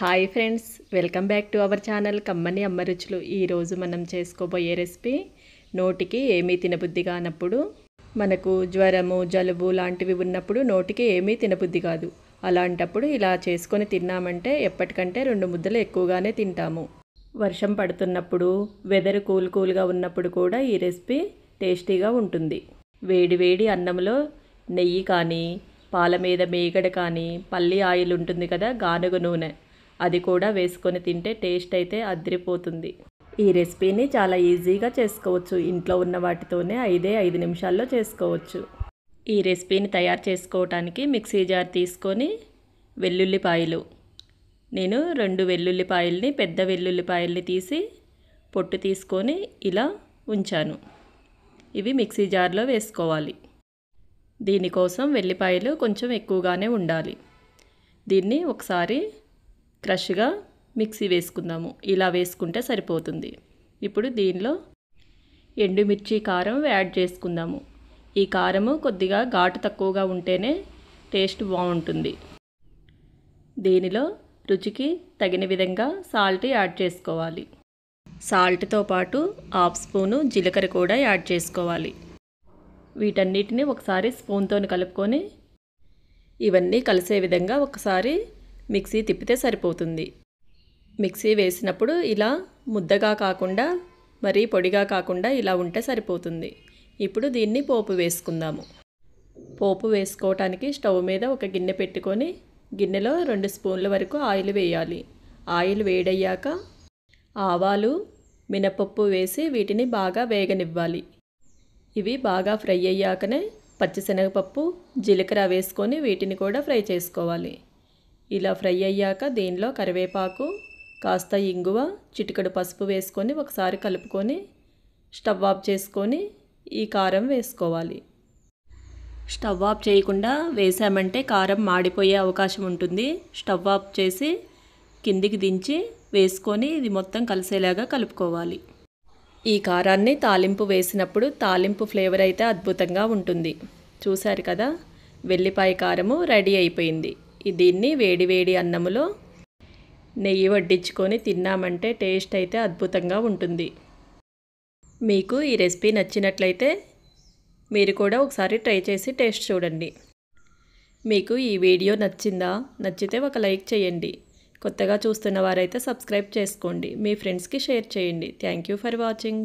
Hi friends, welcome back to our channel కమ్మని అమ్మ రుచులు. ఈరోజు మనం చేసుకోబోయే రెసిపీ నోటికి ఏమీ తినబుద్ధి కానప్పుడు, మనకు జ్వరము జలుబు లాంటివి ఉన్నప్పుడు నోటికి ఏమీ తినబుద్ధి కాదు. అలాంటప్పుడు ఇలా చేసుకొని తిన్నామంటే ఎప్పటికంటే 2 ముద్దలు ఎక్కువగానే తింటాము. వర్షం పడుతున్నప్పుడు, వెదర్ కూల్గా ఉన్నప్పుడు కూడా ఈ రెసిపీ టేస్టీగా ఉంటుంది. వేడి వేడి అన్నంలో నెయ్యి కానీ, పాల మీద మీగడ కానీ, పల్లి ఆయిల్ ఉంటుంది కదా, గానుగ నూనె, అది కూడా వేసుకొని తింటే టేస్ట్ అయితే అదిరిపోతుంది. ఈ రెసిపీని చాలా ఈజీగా చేసుకోవచ్చు. ఇంట్లో ఉన్న వాటితోనే 5 నిమిషాల్లో చేసుకోవచ్చు. ఈ రెసిపీని తయారు చేసుకోవటానికి మిక్సీ జార్ తీసుకొని వెల్లుల్లిపాయలు, నేను 2 వెల్లుల్లిపాయల్ని, పెద్ద వెల్లుల్లిపాయల్ని తీసి పొట్టు తీసుకొని ఇలా ఉంచాను. ఇవి మిక్సీ జార్లో వేసుకోవాలి. దీనికోసం వెల్లిపాయలు కొంచెం ఎక్కువగానే ఉండాలి. దీన్ని ఒకసారి క్రష్గా మిక్సీ వేసుకుందాము. ఇలా వేసుకుంటే సరిపోతుంది. ఇప్పుడు దీనిలో ఎండుమిర్చి కారం యాడ్ చేసుకుందాము. ఈ కారము కొద్దిగా ఘాటు తక్కువగా ఉంటేనే టేస్ట్ బాగుంటుంది. దీనిలో రుచికి తగిన విధంగా సాల్ట్ యాడ్ చేసుకోవాలి. సాల్ట్తో పాటు 1/2 స్పూను జీలకర్ర కూడా యాడ్ చేసుకోవాలి. వీటన్నిటిని ఒకసారి స్పూన్తో కలుపుకొని ఇవన్నీ కలిసే విధంగా ఒకసారి మిక్సీ తిప్పితే సరిపోతుంది. మిక్సీ వేసినప్పుడు ఇలా ముద్దగా కాకుండా, మరీ పొడిగా కాకుండా ఇలా ఉంటే సరిపోతుంది. ఇప్పుడు దీన్ని పోపు వేసుకుందాము. పోపు వేసుకోవటానికి స్టవ్ మీద ఒక గిన్నె పెట్టుకొని గిన్నెలో 2 స్పూన్ల వరకు ఆయిల్ వేయాలి. ఆయిల్ వేడయ్యాక ఆవాలు, మినపప్పు వేసి వీటిని బాగా వేగనివ్వాలి. ఇవి బాగా ఫ్రై అయ్యాకనే పచ్చిశనగపప్పు, జీలకర్ర వేసుకొని వీటిని కూడా ఫ్రై చేసుకోవాలి. ఇలా ఫ్రై అయ్యాక దీనిలో కరివేపాకు, కాస్త ఇంగువ, చిటికెడు పసుపు వేసుకొని ఒకసారి కలుపుకొని స్టవ్ ఆఫ్ చేసుకొని ఈ కారం వేసుకోవాలి. స్టవ్ ఆఫ్ చేయకుండా వేసామంటే కారం మాడిపోయే అవకాశం ఉంటుంది. స్టవ్ ఆఫ్ చేసి కిందికి దించి వేసుకొని ఇది మొత్తం కలిసేలాగా కలుపుకోవాలి. ఈ కారాన్ని తాలింపు వేసినప్పుడు తాలింపు ఫ్లేవర్ అయితే అద్భుతంగా ఉంటుంది. చూశారు కదా, వెల్లిపాయ కారము రెడీ అయిపోయింది. దీన్ని వేడి వేడి అన్నములో నెయ్యి వడ్డించుకొని తిన్నామంటే టేస్ట్ అయితే అద్భుతంగా ఉంటుంది. మీకు ఈ రెసిపీ నచ్చినట్లయితే మీరు కూడా ఒకసారి ట్రై చేసి టేస్ట్ చూడండి. మీకు ఈ వీడియో నచ్చితే ఒక లైక్ చేయండి. కొత్తగా చూస్తున్న వారైతే సబ్స్క్రైబ్ చేసుకోండి. మీ ఫ్రెండ్స్కి షేర్ చేయండి. Thank you for watching.